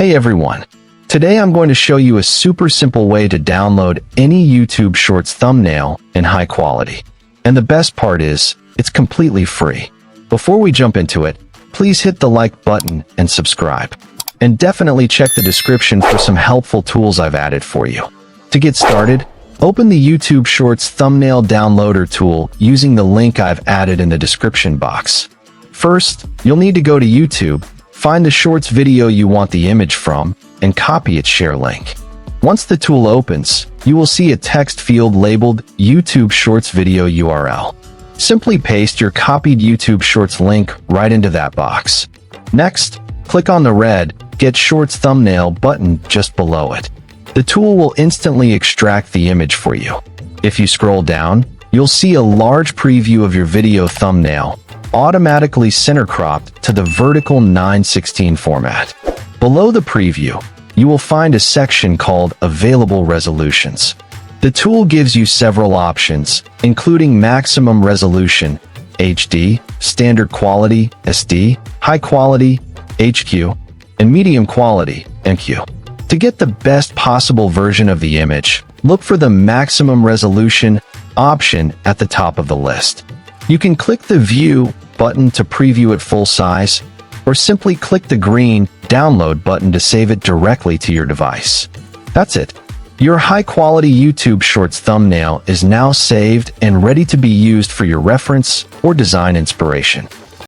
Hey everyone! Today I'm going to show you a super simple way to download any YouTube Shorts thumbnail in high quality. And the best part is, it's completely free. Before we jump into it, please hit the like button and subscribe. And definitely check the description for some helpful tools I've added for you. To get started, open the YouTube Shorts thumbnail downloader tool using the link I've added in the description box. First, you'll need to go to YouTube, find the Shorts video you want the image from, and copy its share link. Once the tool opens, you will see a text field labeled YouTube Shorts Video URL. Simply paste your copied YouTube Shorts link right into that box. Next, click on the red Get Shorts Thumbnail button just below it. The tool will instantly extract the image for you. If you scroll down, you'll see a large preview of your video thumbnail, automatically center cropped to the vertical 9:16 format. Below the preview, you will find a section called Available Resolutions. The tool gives you several options, including maximum resolution, HD, standard quality, SD, high quality, HQ, and medium quality, MQ. To get the best possible version of the image, look for the maximum resolution option at the top of the list. You can click the View button to preview it full size, or simply click the green Download button to save it directly to your device. That's it. Your high-quality YouTube Shorts thumbnail is now saved and ready to be used for your reference or design inspiration.